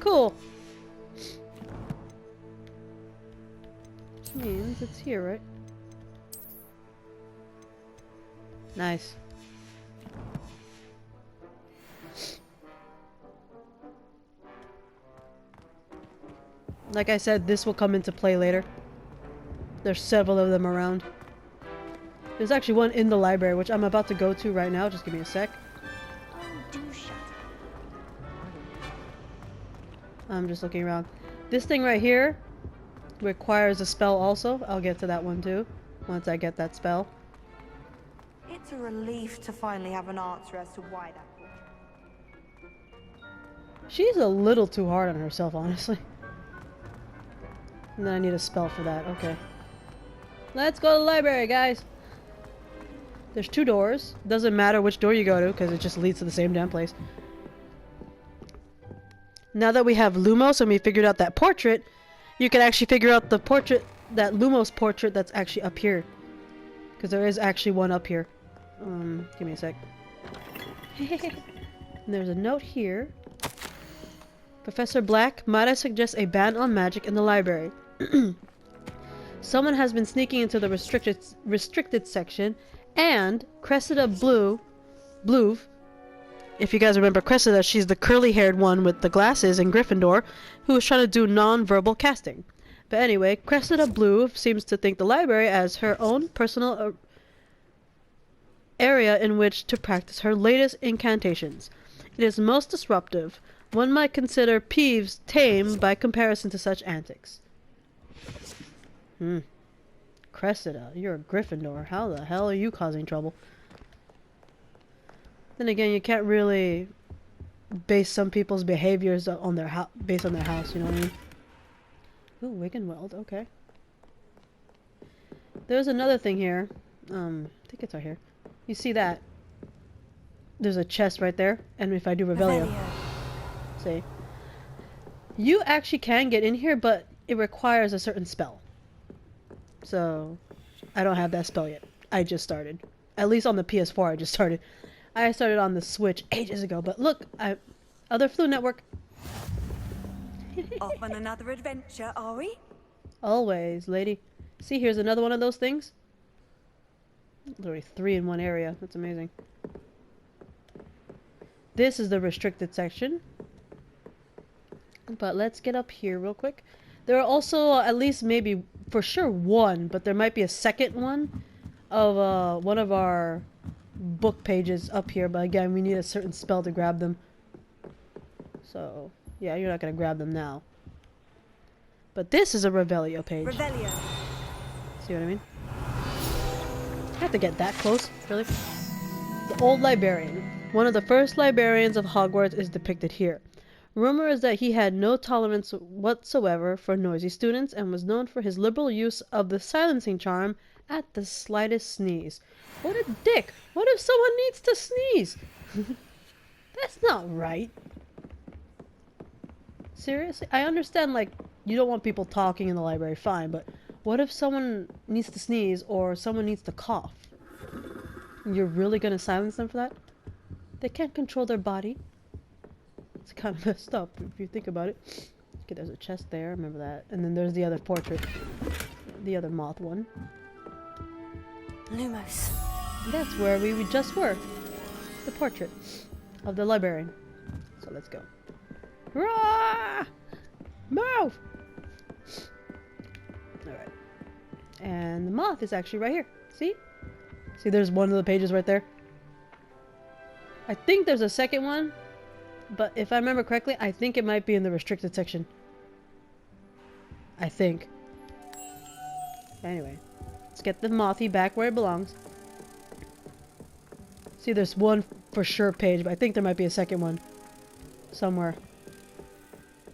Cool. Which means it's here, right? Nice. Like I said, this will come into play later. There's several of them around. There's actually one in the library, which I'm about to go to right now. Just give me a sec. I'm just looking around. This thing right here requires a spell also. I'll get to that one too, once I get that spell. It's a relief to finally have an answer as to why that... She's a little too hard on herself, honestly. And then I need a spell for that. Okay. Let's go to the library, guys! There's 2 doors. Doesn't matter which door you go to, because it just leads to the same damn place. Now that we have Lumos and we figured out that portrait, you can actually figure out the portrait, that Lumos portrait that's actually up here. Because there is actually one up here. Give me a sec. There's a note here. Professor Black, might I suggest a ban on magic in the library? Someone has been sneaking into the restricted section, and Cressida Blue, if you guys remember Cressida, she's the curly-haired one with the glasses in Gryffindor, who was trying to do non-verbal casting. But anyway, Cressida Blue seems to think the library as her own personal area in which to practice her latest incantations. It is most disruptive. One might consider Peeves tame by comparison to such antics. Cressida, you're a Gryffindor. How the hell are you causing trouble? Then again, you can't really base some people's behaviors on their based on their house, you know what I mean? Ooh, Wiggenweld, okay. There's another thing here. I think it's right here. You see that? There's a chest right there, and if I do Revelio. See? You actually can get in here, but it requires a certain spell. So, I don't have that spell yet. I just started. At least on the PS4, I just started. I started on the Switch ages ago, but look, other Flu Network. Off on another adventure, are we? Always, lady. See, here's another one of those things. Literally 3 in one area. That's amazing. This is the restricted section. But let's get up here real quick. There are also at least maybe for sure one, but there might be a second one of one of our book pages up here. But again, we need a certain spell to grab them. So yeah, you're not gonna grab them now. But this is a Revelio page. Revelio. See what I mean? I have to get that close, really? The old librarian. One of the first librarians of Hogwarts is depicted here. Rumor is that he had no tolerance whatsoever for noisy students and was known for his liberal use of the silencing charm at the slightest sneeze. What a dick! What if someone needs to sneeze? That's not right. Seriously? I understand, like, you don't want people talking in the library, fine, but what if someone needs to sneeze or someone needs to cough? You're really gonna silence them for that? They can't control their body. It's kind of messed up if you think about it. Okay, there's a chest there, remember that. And then there's the other portrait. The other moth one. Lumos. That's where we just were. The portrait of the librarian. So let's go. Rah! Move! Alright. And the moth is actually right here. See? See, there's one of the pages right there. I think there's a second one. But if I remember correctly, I think it might be in the restricted section. I think. Anyway. Let's get the mothy back where it belongs. See, there's one for sure page, but I think there might be a second one. Somewhere.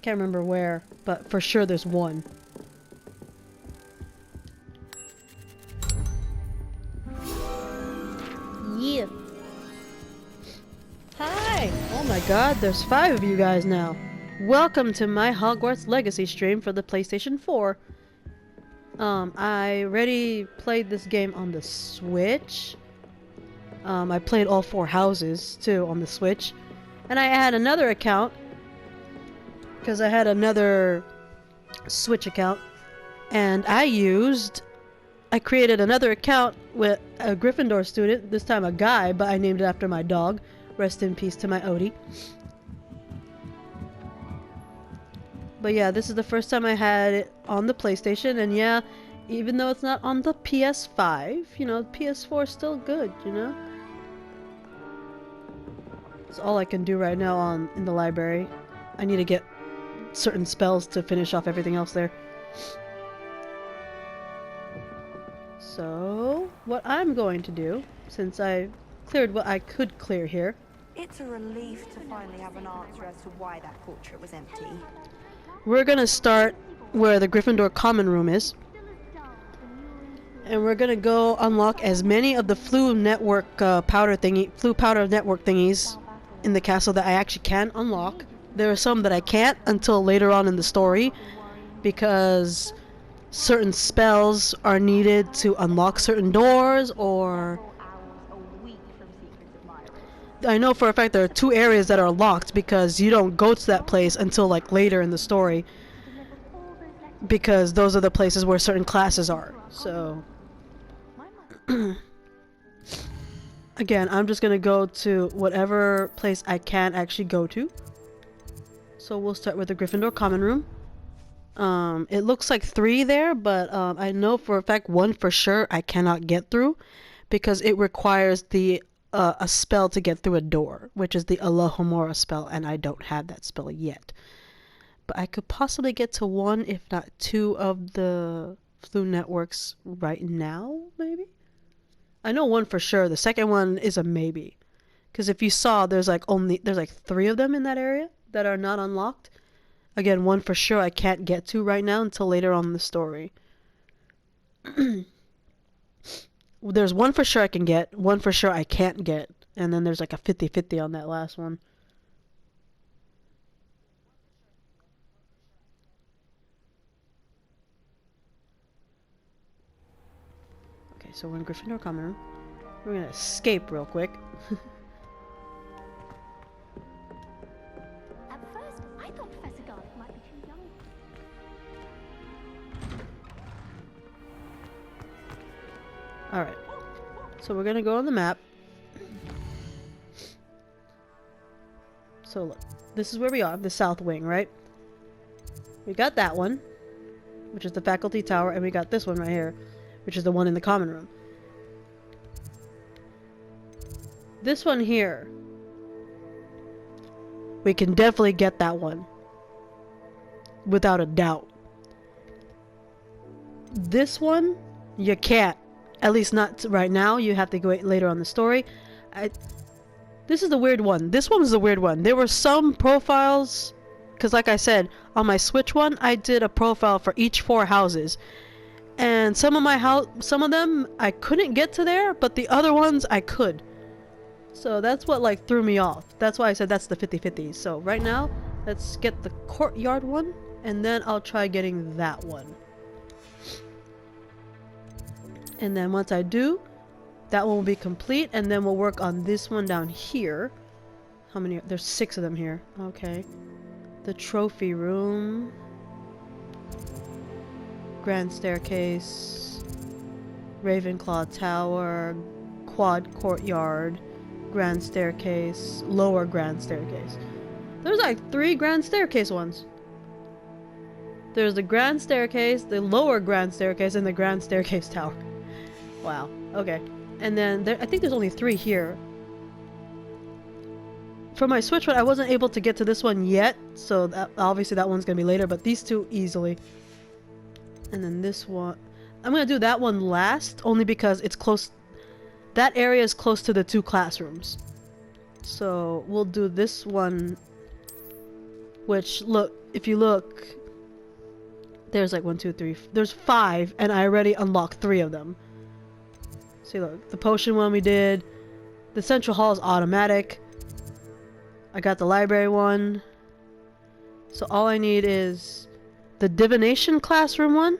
Can't remember where, but for sure there's one. Yeah. Hi! Oh my god, there's 5 of you guys now. Welcome to my Hogwarts Legacy stream for the PlayStation 4. I already played this game on the Switch. I played all 4 houses, too, on the Switch. And I had another account because I had another Switch account, and I created another account with a Gryffindor student, this time a guy, but I named it after my dog. Rest in peace to my Odie. But yeah, this is the first time I had it on the PlayStation, and yeah, even though it's not on the PS5, you know, PS4 is still good, you know? It's all I can do right now in the library. I need to get certain spells to finish off everything else there. So, what I'm going to do, since I cleared what I could clear here... It's a relief to finally have an answer as to why that portrait was empty. We're gonna start where the Gryffindor common room is. And we're gonna go unlock as many of the flu powder network thingies in the castle that I actually can unlock. There are some that I can't until later on in the story, because certain spells are needed to unlock certain doors, or... I know for a fact there are 2 areas that are locked because you don't go to that place until like later in the story, because those are the places where certain classes are. So again, I'm just gonna go to whatever place I can actually go to. So we'll start with the Gryffindor common room. It looks like 3 there, but I know for a fact 1 for sure I cannot get through, because it requires a spell to get through a door, which is the Alohomora spell, and I don't have that spell yet. But I could possibly get to 1, if not 2 of the flu networks right now, maybe? I know 1 for sure. The second one is a maybe. Because if you saw, there's like 3 of them in that area that are not unlocked. Again, 1 for sure I can't get to right now until later on in the story. There's 1 for sure I can get, 1 for sure I can't get, and then there's like a 50-50 on that last one. Okay, so we're in Gryffindor common room. We're gonna escape real quick. At first, I thought Professor Garlick might be too young. Alright. So we're gonna go on the map. So look, this is where we are, the south wing, right? We got that one, which is the faculty tower, and we got this one right here, which is the one in the common room. This one here, we can definitely get that one, without a doubt. This one, you can't. At least not right now. You have to go later on the story. This is the weird one. This one was the weird one. There were some profiles, because like I said, on my Switch one, I did a profile for each 4 houses. And some of them I couldn't get to there, but the other ones I could. So that's what like threw me off. That's why I said that's the 50-50. So right now, let's get the courtyard one, and then I'll try getting that one. And then once I do, that one will be complete, and then we'll work on this one down here. How many? There's 6 of them here. Okay. The trophy room. Grand staircase. Ravenclaw tower. Quad courtyard. Grand staircase. Lower grand staircase. There's like 3 grand staircase ones. There's the grand staircase, the lower grand staircase, and the grand staircase tower. Wow. Okay. And then I think there's only 3 here. For my Switch one, I wasn't able to get to this one yet, so obviously that one's gonna be later, but these 2 easily. And then this one, I'm gonna do that one last, only because it's close. That area is close to the 2 classrooms. So we'll do this one, which, look, if you look, there's like 1, 2, 3, there's 5, and I already unlocked 3 of them. See, look, the potion one we did. The central hall is automatic. I got the library one. So all I need is the divination classroom one.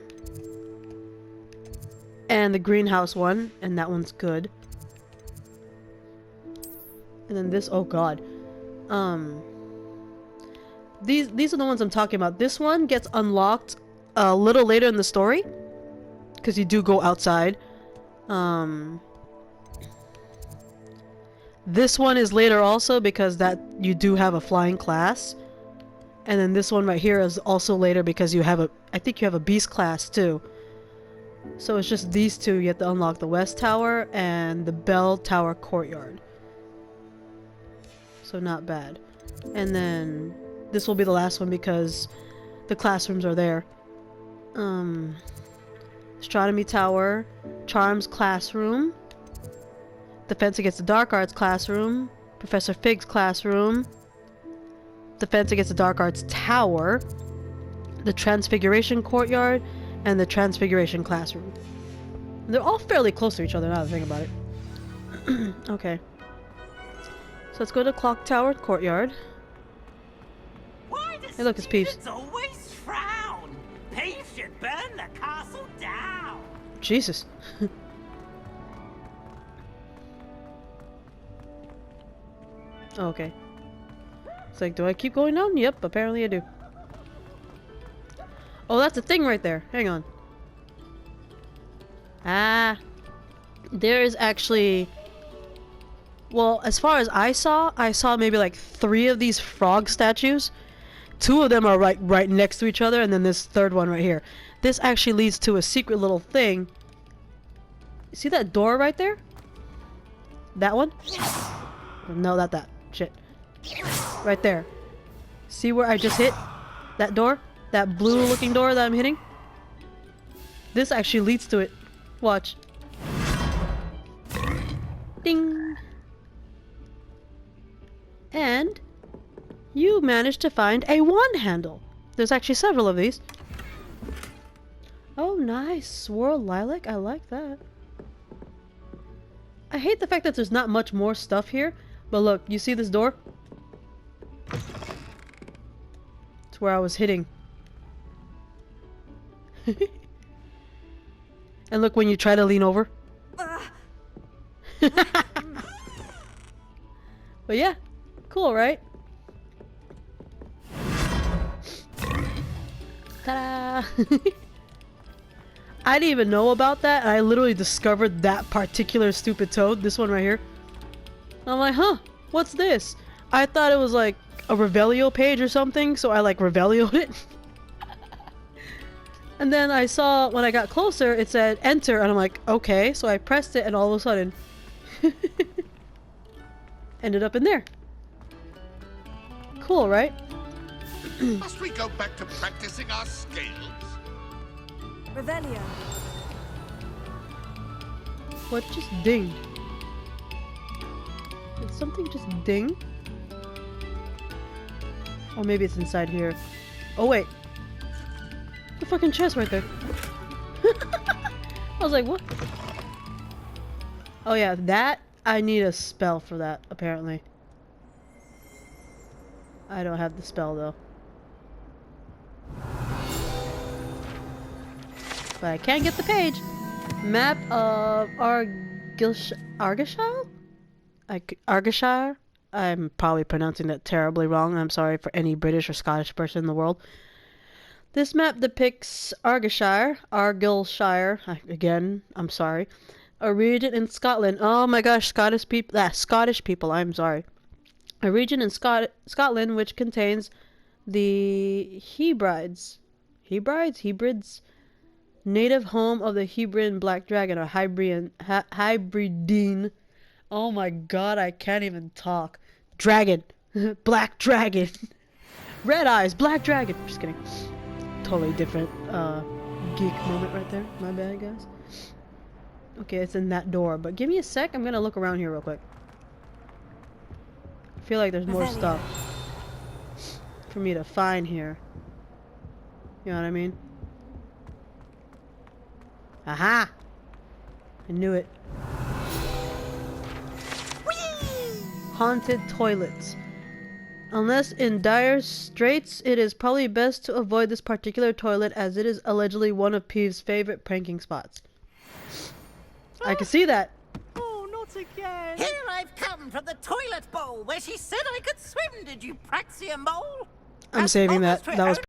And the greenhouse one. And that one's good. And then this, oh god. These are the ones I'm talking about. This one gets unlocked a little later in the story, because you do go outside. This one is later also because that you do have a flying class. And then this one right here is also later because you have a, I think you have a beast class too. So it's just these two you have to unlock, the West Tower and the Bell Tower Courtyard. So not bad. And then this will be the last one because the classrooms are there. Astronomy Tower, Charms Classroom, Defense Against the Dark Arts Classroom, Professor Fig's Classroom, Defense Against the Dark Arts Tower, the Transfiguration Courtyard, and the Transfiguration Classroom. They're all fairly close to each other now that I think about it. Okay. So let's go to Clock Tower Courtyard. Why does Hey look, it's Peeves. students always frown? Peeves should burn the castle down. Jesus. Okay. It's like, do I keep going down? Yep, apparently I do. Oh, that's a thing right there. Hang on. Ah. There is actually... Well, as far as I saw maybe like 3 of these frog statues. 2 of them are right next to each other, and then this third one right here. This actually leads to a secret little thing. See that door right there? That one? No, not that. Shit. Right there. See where I just hit? That door? That blue looking door that I'm hitting? This actually leads to it. Watch. Ding! And you managed to find a wand handle. There's actually several of these. Oh, nice. Swirl lilac. I like that. I hate the fact that there's not much more stuff here. But look, you see this door? It's where I was hitting. And look when you try to lean over. But yeah, cool, right? Ta-da! I didn't even know about that, and I literally discovered that particular stupid toad, this one right here. I'm like, huh, what's this? I thought it was like a Revelio page or something, so I like Revelio'd it. And then I saw, when I got closer, it said enter, and I'm like, okay, so I pressed it, and all of a sudden, ended up in there. Cool, right? Must we go back to practicing our skills? Revelio. What just dinged? Did something just ding? Or maybe it's inside here. Oh wait. The fucking chest right there. I was like, what? Oh yeah, that, I need a spell for that, apparently. I don't have the spell though. But I can get the page. Map of Argyllshire? Argyllshire? I'm probably pronouncing that terribly wrong. I'm sorry for any British or Scottish person in the world. This map depicts Argyllshire. Again, I'm sorry. A region in Scotland. Oh my gosh, Scottish people, I'm sorry. A region in Scotland which contains the Hebrides, native home of the Hebridean black dragon, or Hybridine. Oh my god, I can't even talk. Dragon. Black dragon. Red eyes, black dragon. Just kidding. Totally different geek moment right there. My bad, guys. Okay, it's in that door, but give me a sec. I'm gonna look around here real quick. I feel like there's more stuff for me to find here. You know what I mean? Aha! I knew it. Haunted toilets. Unless in dire straits, it is probably best to avoid this particular toilet as it is allegedly one of Peeves' favorite pranking spots. I can see that. Oh, not again. Here I've come from the toilet bowl where she said I could swim, did you praxia mole? I'm saving that. That was